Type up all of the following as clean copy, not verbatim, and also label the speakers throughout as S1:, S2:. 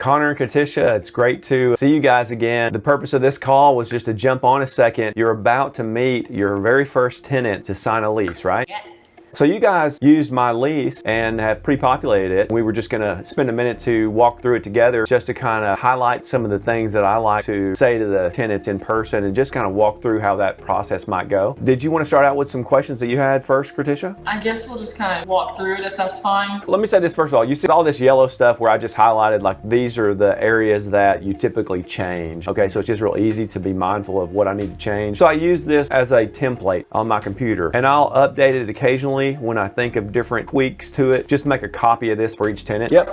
S1: Connor and Katisha, it's great to see you guys again. The purpose of this call was just to jump on a second. You're about to meet your very first tenant to sign a lease, right?
S2: Yes.
S1: So you guys used my lease and have pre-populated it. We were just gonna spend a minute to walk through it together just to kind of highlight some of the things that I like to say to the tenants in person and just kind of walk through how that process might go. Did you want to start out with some questions that you had first, Katisha?
S2: I guess we'll just kind of walk through it if that's fine.
S1: Let me say this first of all. You see all this yellow stuff where I just highlighted, like these are the areas that you typically change. Okay, so it's just real easy to be mindful of what I need to change. So I use this as a template on my computer and I'll update it occasionally when I think of different tweaks to it. Just make a copy of this for each tenant. Yep.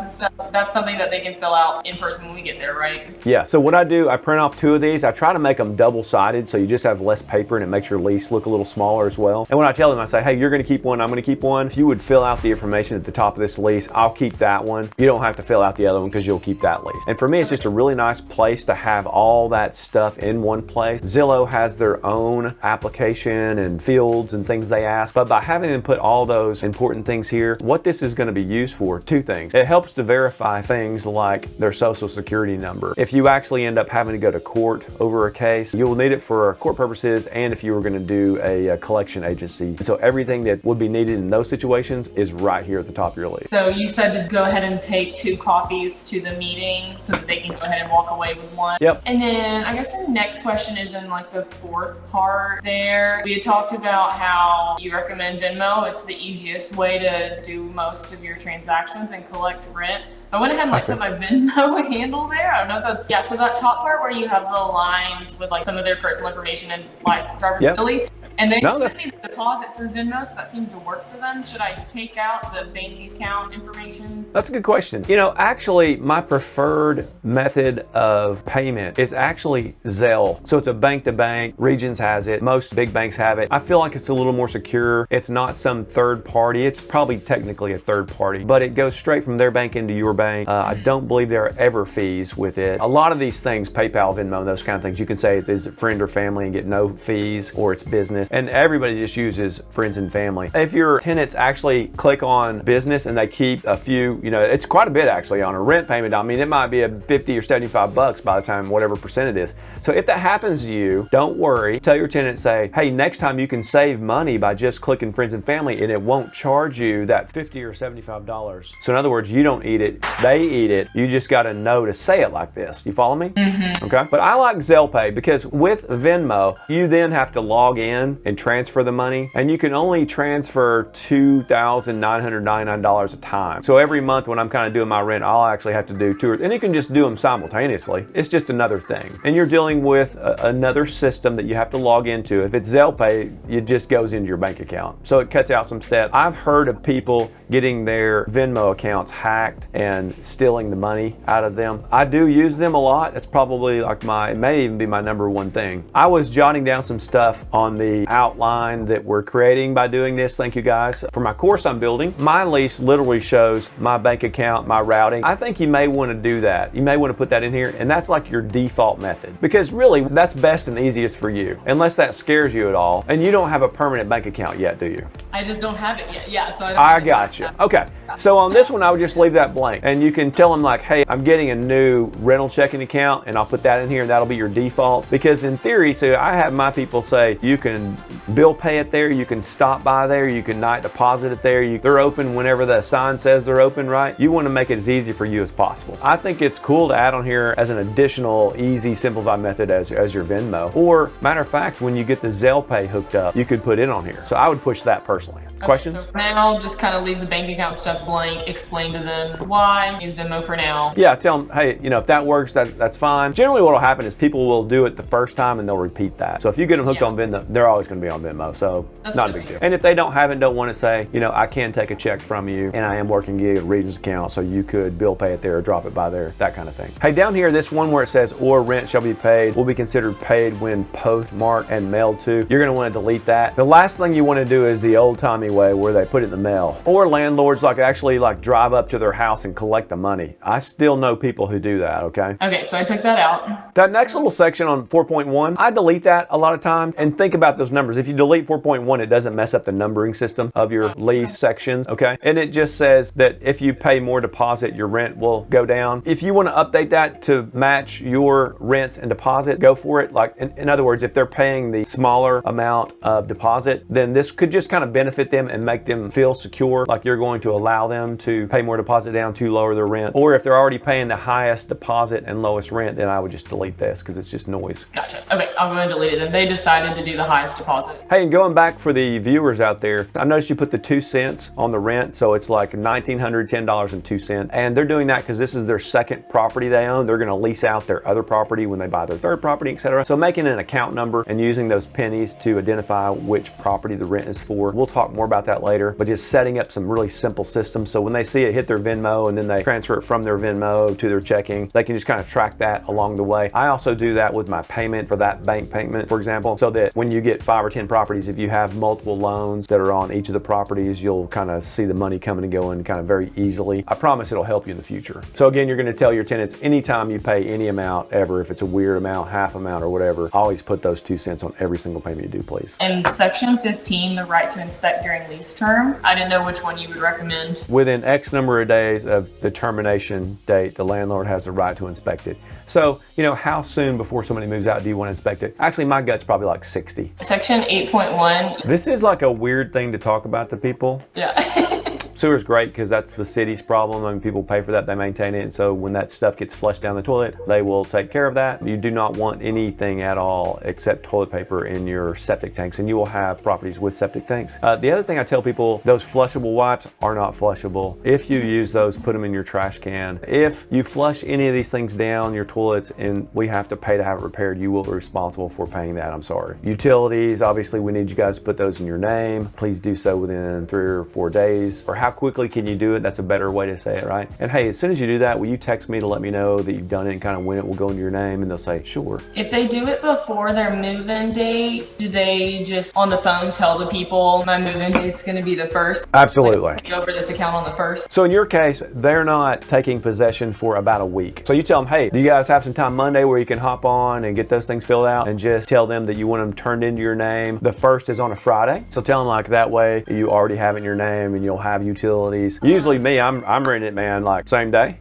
S2: That's something that they can fill out in person when we get there, right?
S1: Yeah, so what I do, I print off 2 of these. I try to make them double-sided so you just have less paper and it makes your lease look a little smaller as well. And when I tell them, I say, hey, you're gonna keep one, I'm gonna keep one. If you would fill out the information at the top of this lease, I'll keep that one. You don't have to fill out the other one because you'll keep that lease. And for me, it's just a really nice place to have all that stuff in one place. Zillow has their own application and fields and things they ask, but by having them put all those important things here, what this is going to be used for, 2 things. It helps to verify things like their social security number. If you actually end up having to go to court over a case, you'll need it for court purposes and if you were going to do a collection agency. So everything that would be needed in those situations is right here at the top of your lease.
S2: So you said to go ahead and take 2 copies to the meeting so that they can go ahead and walk away with one.
S1: Yep.
S2: And then I guess the next question is in like the 4th part there. We had talked about how you recommend Venmo. It's the easiest way to do most of your transactions and collect rent. So I went ahead and like put my Venmo handle there. I don't know if that's, yeah, so that top part where you have the lines with like some of their personal information and license, driver's silly. And they sent me the deposit through Venmo, so that seems to work for them. Should I take out the bank account information?
S1: That's a good question. You know, actually, my preferred method of payment is actually Zelle. So it's a bank-to-bank. Regions has it. Most big banks have it. I feel like it's a little more secure. It's not some third party. It's probably technically a third party, but it goes straight from their bank into your bank. I don't believe there are ever fees with it. A lot of these things, PayPal, Venmo, those kind of things, you can say is it friend or family and get no fees, or it's business. And everybody just uses friends and family. If your tenants actually click on business and they keep a few, you know, it's quite a bit actually on a rent payment. I mean, it might be a 50 or 75 bucks by the time whatever percent it is. So if that happens to you, don't worry. Tell your tenant, say, hey, next time you can save money by just clicking friends and family and it won't charge you that $50 or $75. So in other words, you don't eat it, they eat it. You just got to know to say it like this. You follow me?
S2: Mm-hmm.
S1: Okay. But I like Zelle Pay because with Venmo, you then have to log in and transfer the money, and you can only transfer $2,999 a time. So every month when I'm kind of doing my rent, I'll actually have to do 2 and you can just do them simultaneously. It's just another thing. And you're dealing with another system that you have to log into. If it's Zelle Pay, it just goes into your bank account. So it cuts out some steps. I've heard of people getting their Venmo accounts hacked and stealing the money out of them. I do use them a lot. It's probably like it may even be my #1 thing. I was jotting down some stuff on the outline that we're creating by doing this. Thank you guys. For my course I'm building, my lease literally shows my bank account, my routing. I think you may want to do that. You may want to put that in here, and that's like your default method because really that's best and easiest for you, unless that scares you at all. And you don't have a permanent bank account yet, do you?
S2: I just don't have it yet. Yeah, so
S1: I got you. Okay. So on this one, I would just leave that blank, and you can tell them like, hey, I'm getting a new rental checking account, and I'll put that in here, and that'll be your default. Because in theory, so I have my people say you can bill pay it there, you can stop by there, you can night deposit it there. They're open whenever the sign says they're open, right? You want to make it as easy for you as possible. I think it's cool to add on here as an additional easy, simplified method as your Venmo. Or matter of fact, when you get the Zelle Pay hooked up, you could put it on here. So I would push that personally.
S2: Okay,
S1: Questions?
S2: so for now, just kind of leave the bank account stuff blank, explain to them why, use Venmo for now.
S1: Yeah, tell them, hey, you know, if that works, that's fine. Generally what will happen is people will do it the first time and they'll repeat that. So if you get them hooked on Venmo, they're always going to be on Venmo. So
S2: That's
S1: not a big deal. And if they don't have it, don't want to say, you know, I can take a check from you and I am working gig at Regions account, so you could bill pay it there or drop it by there, that kind of thing. Hey, down here, this one where it says, or rent shall be paid, will be considered paid when postmarked and mailed to. You're going to want to delete that. The last thing you want to do is the old timey anyway, where they put it in the mail. Or landlords like actually like drive up to their house and collect the money. I still know people who do that, okay?
S2: Okay, so I took that out.
S1: That next little section on 4.1, I delete that a lot of times and think about those numbers. If you delete 4.1, it doesn't mess up the numbering system of your lease sections, okay? And it just says that if you pay more deposit, your rent will go down. If you want to update that to match your rents and deposit, go for it. Like in other words, if they're paying the smaller amount of deposit, then this could just kind of benefit them and make them feel secure, like you're going to allow them to pay more deposit down to lower their rent. Or if they're already paying the highest deposit and lowest rent, then I would just delete this because it's just noise.
S2: Gotcha. Okay, I'll go and delete it. And they decided to do the highest deposit.
S1: Hey, and going back for the viewers out there, I noticed you put the 2 cents on the rent, so it's like $1,910.02. And they're doing that because this is their second property they own. They're going to lease out their other property when they buy their third property, etc. So making an account number and using those pennies to identify which property the rent is for. We'll talk more about that later, but just setting up some really simple systems so when they see it hit their Venmo and then they transfer it from their Venmo to their checking, they can just kind of track that along the way. I also do that with my payment for that bank payment, for example, so that when you get 5 or 10 properties, if you have multiple loans that are on each of the properties, you'll kind of see the money coming and going kind of very easily. I promise it'll help you in the future. So again, you're going to tell your tenants anytime you pay any amount ever, if it's a weird amount, half amount or whatever, always put those 2 cents on every single payment you do, please.
S2: And section 15, the right to inspect during lease term, I didn't know which one you would recommend.
S1: Within X number of days of the termination date, the landlord has the right to inspect it. So, you know, how soon before somebody moves out do you want to inspect it? Actually, my gut's probably like 60.
S2: Section 8.1.
S1: This is like a weird thing to talk about to people.
S2: Yeah.
S1: Sewer's great because that's the city's problem. I mean, people pay for that, they maintain it. And so when that stuff gets flushed down the toilet, they will take care of that. You do not want anything at all except toilet paper in your septic tanks, and you will have properties with septic tanks. The other thing I tell people, those flushable wipes are not flushable. If you use those, put them in your trash can. If you flush any of these things down your toilets and we have to pay to have it repaired, you will be responsible for paying that, I'm sorry. Utilities, obviously we need you guys to put those in your name. Please do so within 3 or 4 days. Or how quickly can you do it? That's a better way to say it, right? And hey, as soon as you do that, will you text me to let me know that you've done it and kind of when it will go into your name? And they'll say, sure.
S2: If they do it before their move-in date, do they just on the phone tell the people my move-in date's going to be the 1st?
S1: Absolutely.
S2: Like, take over this account on the 1st?
S1: So in your case, they're not taking possession for about a week. So you tell them, hey, do you guys have some time Monday where you can hop on and get those things filled out, and just tell them that you want them turned into your name. The 1st is on a Friday. So tell them like that way you already have it in your name and you'll have utilities. Usually me, I'm renting it, man, like same day.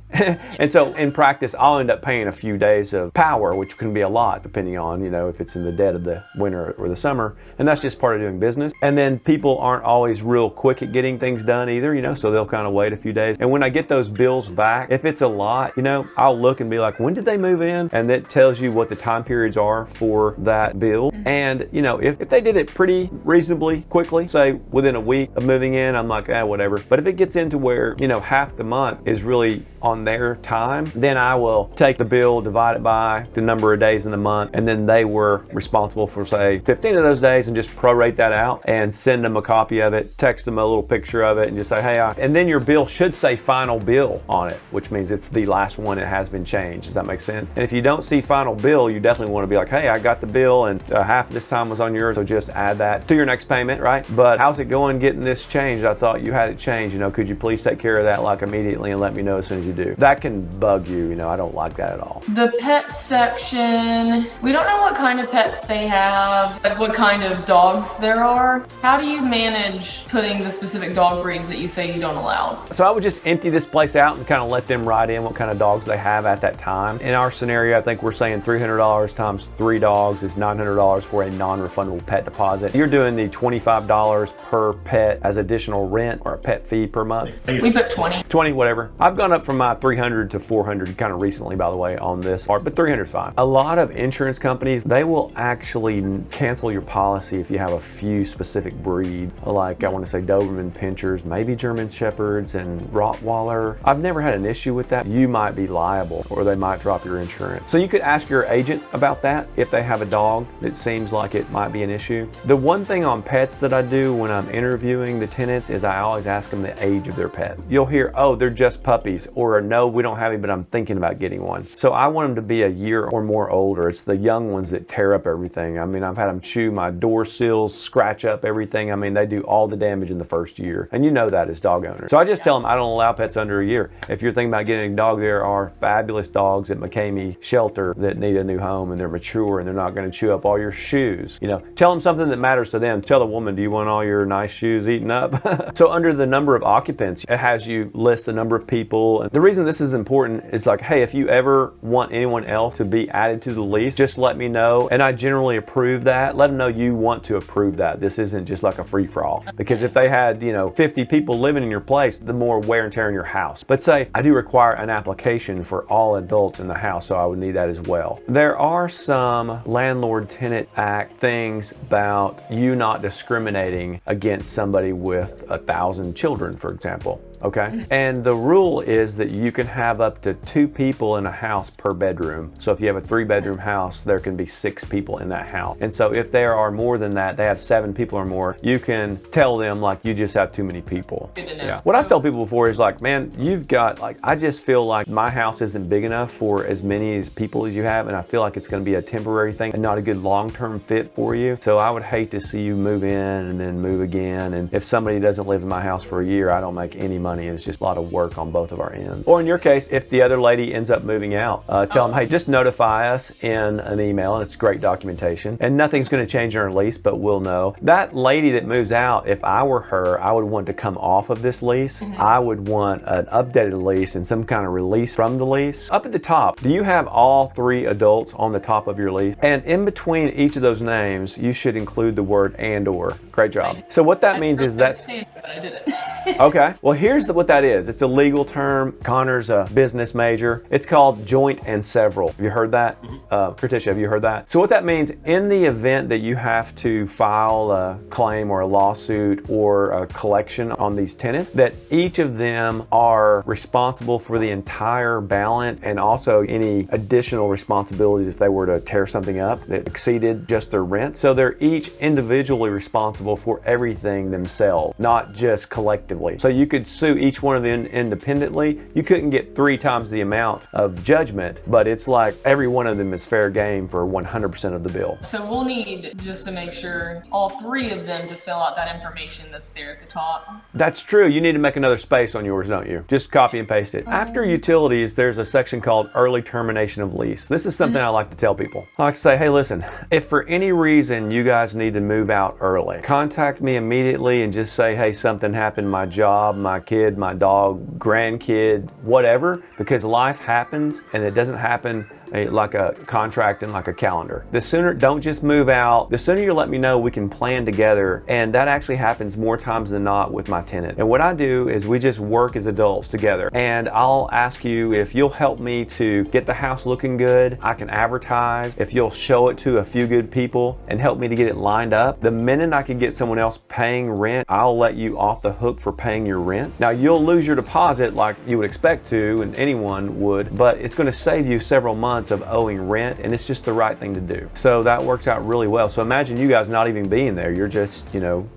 S1: And so in practice, I'll end up paying a few days of power, which can be a lot depending on, you know, if it's in the dead of the winter or the summer. And that's just part of doing business. And then people aren't always real quick at getting things done either, you know, so they'll kind of wait a few days. And when I get those bills back, if it's a lot, you know, I'll look and be like, when did they move in? And that tells you what the time periods are for that bill. And, you know, if they did it pretty reasonably quickly, say within a week of moving in, I'm like, whatever. But if it gets into where, you know, half the month is really on their time, then I will take the bill, divide it by the number of days in the month, and then they were responsible for, say, 15 of those days, and just prorate that out and send them a copy of it, text them a little picture of it, and just say, hey, and then your bill should say final bill on it, which means it's the last one that has been changed. Does that make sense? And if you don't see final bill, you definitely want to be like, hey, I got the bill, and half of this time was on yours, so just add that to your next payment, right? But how's it going getting this changed? I thought you had it changed, you know, could you please take care of that like immediately and let me know as soon as you do? That can bug you, you know, I don't like that at all.
S2: The pet section, we don't know what kind of pets they have, like what kind of dogs there are. How do you manage putting the specific dog breeds that you say you don't allow?
S1: So I would just empty this place out and kind of let them write in what kind of dogs they have at that time. In our scenario, I think we're saying $300 times 3 dogs is $900 for a non-refundable pet deposit. You're doing the $25 per pet as additional rent or a pet fee per month.
S2: We put 20.
S1: 20, whatever. I've gone up from my 300 to 400 kind of recently, by the way, on this part, but 300 is fine. A lot of insurance companies, they will actually cancel your policy if you have a few specific breed, like I want to say Doberman Pinschers, maybe German Shepherds and Rottweiler. I've never had an issue with that. You might be liable, or they might drop your insurance. So you could ask your agent about that if they have a dog that seems seems like it might be an issue. The one thing on pets that I do when I'm interviewing the tenants is I always ask them the age of their pet. You'll hear, oh, they're just puppies, or no, we don't have any, but I'm thinking about getting one. So I want them to be a year or more older. It's the young ones that tear up everything. I mean, I've had them chew my door sills, scratch up everything. I mean, they do all the damage in the first year. And you know that as dog owners. So I just tell them I don't allow pets under a year. If you're thinking about getting a dog, there are fabulous dogs at McCamey Shelter that need a new home, and they're mature and they're not going to chew up all your shoes. You know, tell them something that matters to them. Tell the woman, do you want all your nice shoes eaten up? So under the number of occupants, it has you list the number of people. And the reason this is important is like, hey, if you ever want anyone else to be added to the lease, just let me know. And I generally approve that. Let them know you want to approve that. This isn't just like a free-for-all. Because if they had, 50 people living in your place, the more wear and tear in your house. But say, I do require an application for all adults in the house, so I would need that as well. There are some Landlord-Tenant Act things about you not discriminating against somebody with 1,000 children, for example. Okay. And the rule is that you can have up to 2 people in a house per bedroom. So if you have a 3-bedroom house, there can be 6 people in that house. And so if there are more than that, they have 7 people or more, you can tell them like you just have too many people.
S2: Good to know.
S1: Yeah. What I've told people before is like, man, you've got I just feel like my house isn't big enough for as many people as you have. And I feel like it's going to be a temporary thing and not a good long-term fit for you. So I would hate to see you move in and then move again. And if somebody doesn't live in my house for a year, I don't make any money. It's just a lot of work on both of our ends. Or in your case, if the other lady ends up moving out, tell them, hey, just notify us in an email, and it's great documentation. And nothing's going to change in our lease, but we'll know. That lady that moves out, if I were her, I would want to come off of this lease. I would want an updated lease and some kind of release from the lease. Up at the top, do you have all 3 adults on the top of your lease? And in between each of those names, you should include the word and/or. Great job. So what that means is that...
S2: I did it.
S1: Okay. Well, here's what that is. It's a legal term. Connor's a business major. It's called joint and several. Have you heard that? Kritisha, have you heard that? So what that means, in the event that you have to file a claim or a lawsuit or a collection on these tenants, that each of them are responsible for the entire balance and also any additional responsibilities if they were to tear something up that exceeded just their rent. So they're each individually responsible for everything themselves, not just collectively. So you could sue each one of them independently. You couldn't get 3 times the amount of judgment, but it's like every one of them is fair game for 100% of the bill.
S2: So we'll need, just to make sure, all 3 of them to fill out that information that's there at the top.
S1: That's true. You need to make another space on yours, don't you? Just copy and paste it. After utilities, there's a section called early termination of lease. This is something I like to tell people. I like to say, hey, listen, if for any reason you guys need to move out early, contact me immediately and just say, hey, something happened, my job, my kid, my dog, grandkid, whatever, because life happens and it doesn't happen like a contract and like a calendar. The sooner, don't just move out. The sooner you let me know, we can plan together. And that actually happens more times than not with my tenant. And what I do is we just work as adults together. And I'll ask you if you'll help me to get the house looking good. I can advertise. If you'll show it to a few good people and help me to get it lined up. The minute I can get someone else paying rent, I'll let you off the hook for paying your rent. Now you'll lose your deposit like you would expect to, and anyone would, but it's going to save you several months of owing rent, and it's just the right thing to do. So that works out really well. So imagine you guys not even being there. You're just,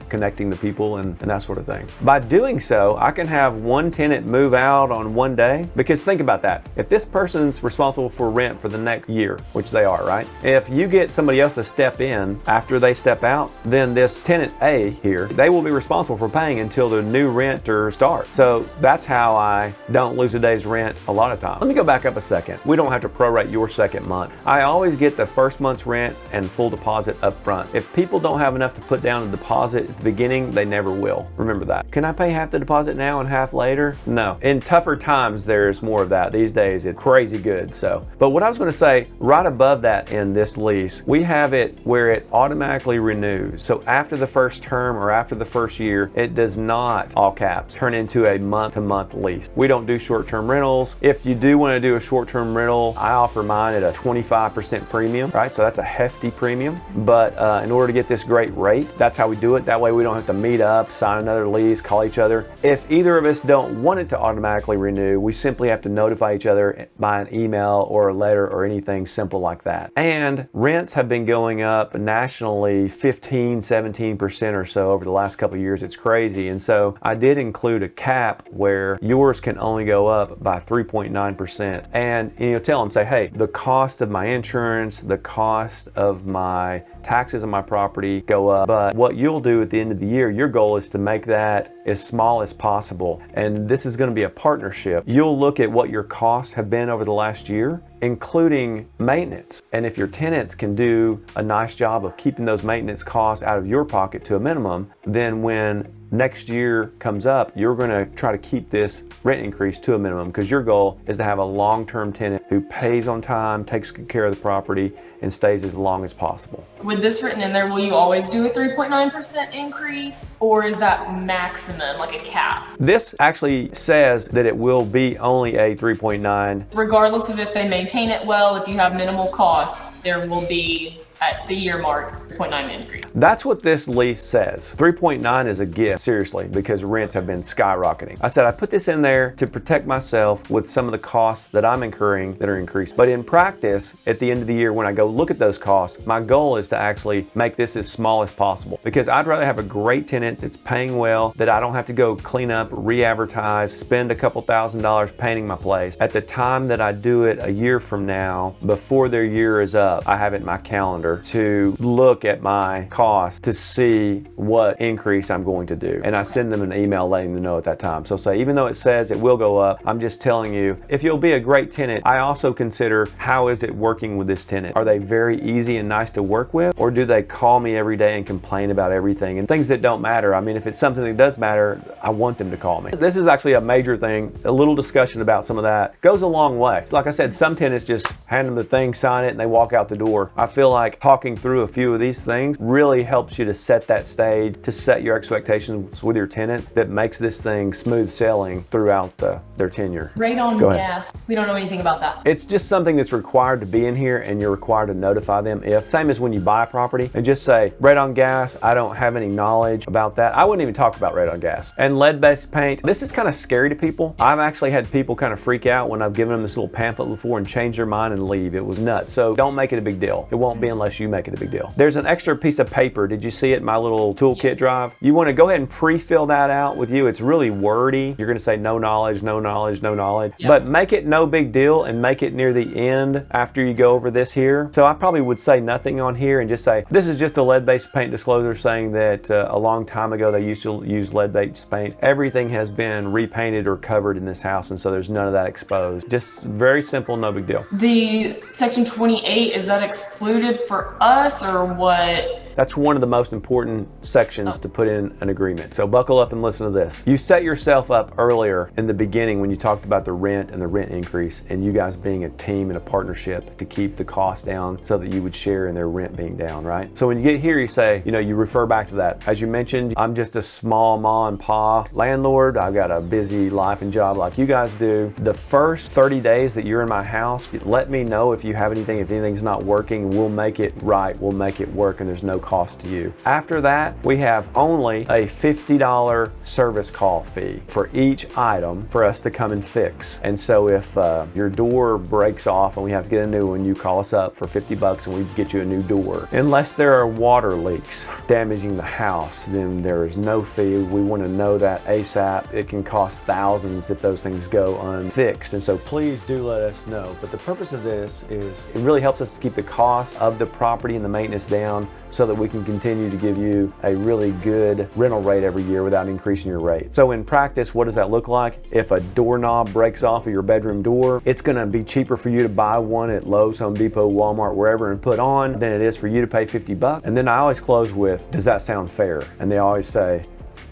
S1: connecting the people and that sort of thing. By doing so, I can have one tenant move out on one day, because think about that. If this person's responsible for rent for the next year, which they are, right? If you get somebody else to step in after they step out, then this tenant A here, they will be responsible for paying until the new renter starts. So that's how I don't lose a day's rent a lot of times. Let me go back up a second. We don't have to prorate your second month. I always get the first month's rent and full deposit up front. If people don't have enough to put down a deposit at the beginning, they never will. Remember that. Can I pay half the deposit now and half later? No. In tougher times, there's more of that. These days, it's crazy good. But what I was going to say, right above that in this lease, we have it where it automatically renews. So after the first term or after the first year, it does not, all caps, turn into a month-to-month lease. We don't do short-term rentals. If you do want to do a short-term rental, I offer offer mine at a 25% premium, right? So that's a hefty premium. But in order to get this great rate, that's how we do it. That way we don't have to meet up, sign another lease, call each other. If either of us don't want it to automatically renew, we simply have to notify each other by an email or a letter or anything simple like that. And rents have been going up nationally 15, 17% or so over the last couple of years. It's crazy. And so I did include a cap where yours can only go up by 3.9%. And tell them, say, hey, the cost of my insurance, the cost of my taxes on my property go up, but what you'll do at the end of the year, your goal is to make that as small as possible. And this is going to be a partnership. You'll look at what your costs have been over the last year, including maintenance. And if your tenants can do a nice job of keeping those maintenance costs out of your pocket to a minimum, then when next year comes up, you're going to try to keep this rent increase to a minimum, because your goal is to have a long-term tenant who pays on time, takes good care of the property, and stays as long as possible.
S2: With this written in there, will you always do a 3.9% increase, or is that maximum, like a cap?
S1: This actually says that it will be only a 3.9.
S2: Regardless of if they maintain it well, if you have minimal costs, there will be, at the year mark, 3.9 increase.
S1: That's what this lease says. 3.9 is a gift, seriously, because rents have been skyrocketing. I said I put this in there to protect myself with some of the costs that I'm incurring that are increasing. But in practice, at the end of the year, when I go look at those costs, my goal is to actually make this as small as possible, because I'd rather have a great tenant that's paying well, that I don't have to go clean up, re-advertise, spend a couple $1,000s painting my place. At the time that I do it a year from now, before their year is up, I have it in my calendar to look at my cost to see what increase I'm going to do. And I send them an email letting them know at that time. So say, even though it says it will go up, I'm just telling you, if you'll be a great tenant, I also consider how is it working with this tenant? Are they very easy and nice to work with? Or do they call me every day and complain about everything and things that don't matter? I mean, if it's something that does matter, I want them to call me. This is actually a major thing. A little discussion about some of that goes a long way. So like I said, some tenants just hand them the thing, sign it, and they walk out the door. I feel like talking through a few of these things really helps you to set that stage, to set your expectations with your tenants, that makes this thing smooth sailing throughout their tenure.
S2: Rate on gas. We don't know anything about that.
S1: It's just something that's required to be in here, and you're required to notify them if, same as when you buy a property, and just say, rate on gas, I don't have any knowledge about that. I wouldn't even talk about rate on gas. And lead-based paint, this is kind of scary to people. I've actually had people kind of freak out when I've given them this little pamphlet before and change their mind and leave. It was nuts. So don't make it a big deal. It won't be unless you make it a big deal. There's an extra piece of paper. Did you see it in my little toolkit drive? You want to go ahead and pre-fill that out with you. It's really wordy. You're going to say no knowledge, no knowledge, no knowledge. Yep. But make it no big deal and make it near the end after you go over this here. So I probably would say nothing on here and just say, this is just a lead-based paint disclosure saying that a long time ago they used to use lead-based paint. Everything has been repainted or covered in this house, and so there's none of that exposed. Just very simple, no big deal.
S2: The section 28, is that excluded for us or what?
S1: That's one of the most important sections to put in an agreement. So buckle up and listen to this. You set yourself up earlier in the beginning when you talked about the rent and the rent increase, and you guys being a team and a partnership to keep the cost down so that you would share in their rent being down, right? So when you get here, you say, you refer back to that. As you mentioned, I'm just a small ma and pa landlord. I've got a busy life and job like you guys do. The first 30 days that you're in my house, let me know if you have anything, if anything's not working. We'll make it right. We'll make it work, and there's no cost to you. After that, we have only a $50 service call fee for each item for us to come and fix. And so if your door breaks off and we have to get a new one, you call us up for $50 and we get you a new door. Unless there are water leaks damaging the house, then there is no fee. We want to know that ASAP. It can cost thousands if those things go unfixed. And so please do let us know. But the purpose of this is it really helps us to keep the cost of the property and the maintenance down so that we can continue to give you a really good rental rate every year without increasing your rate. So in practice, what does that look like? If a doorknob breaks off of your bedroom door, it's gonna be cheaper for you to buy one at Lowe's, Home Depot, Walmart, wherever, and put on than it is for you to pay $50. And then I always close with, does that sound fair? And they always say,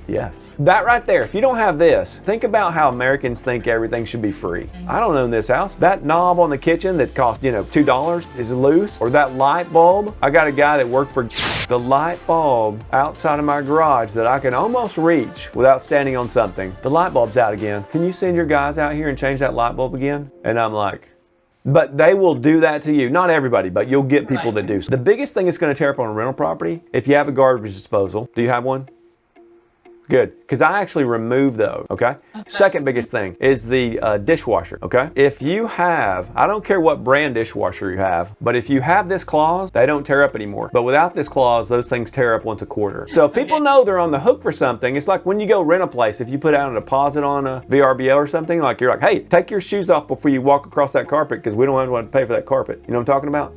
S1: yes. That right there, if you don't have this, think about how Americans think everything should be free. I don't own this house. That knob on the kitchen that cost, $2 is loose, or that light bulb. I got a guy that worked for the light bulb outside of my garage that I can almost reach without standing on something. The light bulb's out again. Can you send your guys out here and change that light bulb again? And I'm like, But they will do that to you. Not everybody, but you'll get people that do. The biggest thing it's going to tear up on a rental property, if you have a garbage disposal, do you have one? Good, because I actually remove those, okay? Second biggest thing is the dishwasher, okay? If you have, I don't care what brand dishwasher you have, but if you have this clause, they don't tear up anymore. But without this clause, those things tear up once a quarter. So if people know they're on the hook for something, it's like when you go rent a place, if you put out a deposit on a VRBO or something, like you're like, hey, take your shoes off before you walk across that carpet because we don't want to pay for that carpet. You know what I'm talking about?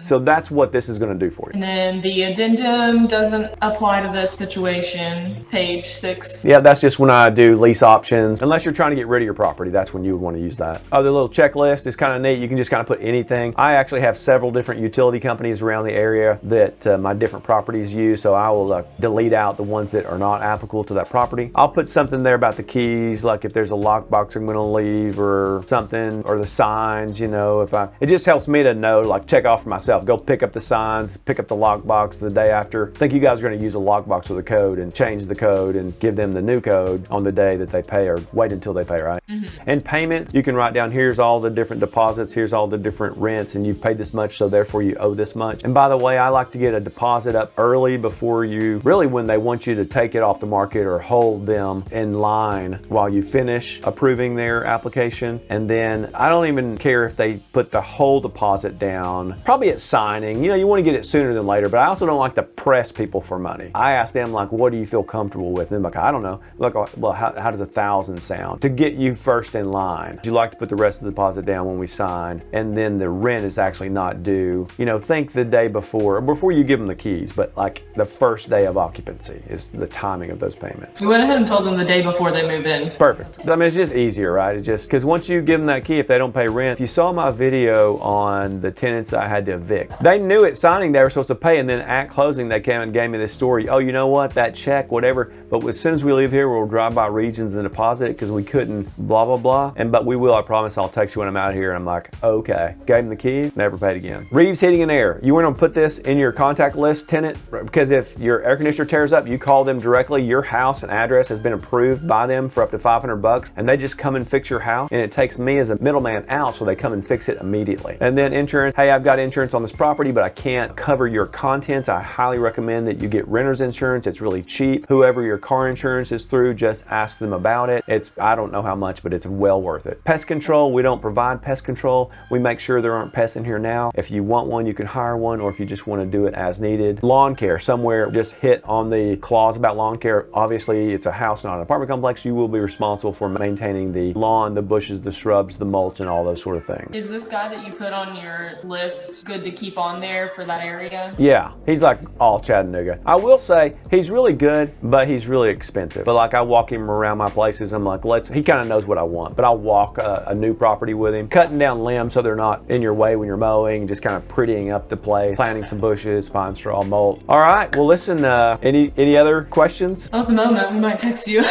S1: So that's what this is going to do for you.
S2: And then the addendum doesn't apply to this situation, page 6.
S1: Yeah, that's just when I do lease options. Unless you're trying to get rid of your property, that's when you would want to use that. Other little checklist is kind of neat. You can just kind of put anything. I actually have several different utility companies around the area that my different properties use, so I will delete out the ones that are not applicable to that property. I'll put something there about the keys, like if there's a lockbox I'm going to leave or something, or the signs, you know, it just helps me to know, like check off for myself. Go pick up the signs, pick up the lockbox the day after. I think you guys are going to use a lockbox with a code and change the code and give them the new code on the day that they pay, or wait until they pay, right? And payments, you can write down, here's all the different deposits, here's all the different rents, and you've paid this much, so therefore you owe this much. And by the way, I like to get a deposit up early before you, really when they want you to take it off the market or hold them in line while you finish approving their application. And then I don't even care if they put the whole deposit down, probably at signing. You know, you want to get it sooner than later, but I also don't like to press people for money. I ask them, like, what do you feel comfortable with? And they're like, I don't know. Look, well, how does 1,000 sound? To get you first in line. You like to put the rest of the deposit down when we sign, and then the rent is actually not due. You know, think the day before you give them the keys, but like the first day of occupancy is the timing of those payments.
S2: You went ahead and told them the day before they move in.
S1: Perfect. I mean, it's just easier, right? It's just because once you give them that key, if they don't pay rent, if you saw my video on the tenants I had to evict, they knew at signing they were supposed to pay, and then at closing they came and gave me this story. Oh, you know what? That check, whatever. But as soon as we leave here, we'll drive by Regions and deposit it because we couldn't blah, blah, blah. But we will, I promise. I'll text you when I'm out here. And I'm like, okay. Gave him the key, never paid again. Reeves Heating and Air. You want to put this in your contact list tenant, because if your air conditioner tears up, you call them directly. Your house and address has been approved by them for up to $500, and they just come and fix your house. And it takes me as a middleman out, so they come and fix it immediately. And then insurance. Hey, I've got insurance on this property, but I can't cover your contents. I highly recommend that you get renter's insurance. It's really cheap. Whoever your car insurance is through, just ask them about it. I don't know how much, but it's well worth it. Pest control, we don't provide pest control. We make sure there aren't pests in here now. If you want one, you can hire one, or if you just want to do it as needed. Lawn care, somewhere just hit on the clause about lawn care. Obviously, it's a house, not an apartment complex. You will be responsible for maintaining the lawn, the bushes, the shrubs, the mulch, and all those sort of things.
S2: Is this guy that you put on your list good to keep on there for that area?
S1: Yeah, he's like all Chattanooga. I will say he's really good, but he's really expensive. But like I walk him around my places, I'm like, he kind of knows what I want, but I'll walk a new property with him, cutting down limbs so they're not in your way when you're mowing, just kind of prettying up the place, planting some bushes, pine straw, mulch. All right, well listen, any other questions?
S2: Not at the moment, we might text you.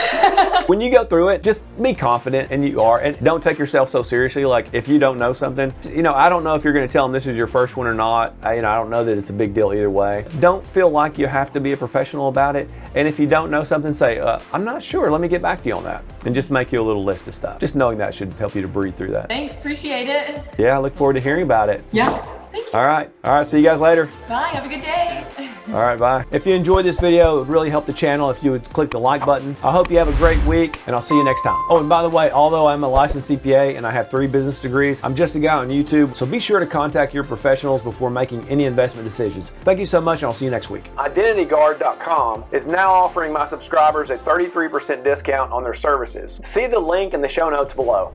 S1: When you go through it, just be confident, and you are, and don't take yourself so seriously. Like if you don't know something, you know, I don't know if you're going to tell them this is your first one or not. I don't know that it's a big deal either way. Don't feel like you have to be a professional about it. And if you don't know something, say, I'm not sure, let me get back to you on that. And just make you a little list of stuff. Just knowing that should help you to breathe through that.
S2: Thanks, appreciate it.
S1: Yeah, I look forward to hearing about it.
S2: Yeah, thank you.
S1: All right, see you guys later.
S2: Bye, have a good day.
S1: All right, bye. If you enjoyed this video, it would really help the channel if you would click the like button. I hope you have a great week, and I'll see you next time. Oh, and by the way, although I'm a licensed CPA and I have 3 business degrees, I'm just a guy on YouTube, so be sure to contact your professionals before making any investment decisions. Thank you so much, and I'll see you next week. IdentityGuard.com is now offering my subscribers a 33% discount on their services. See the link in the show notes below.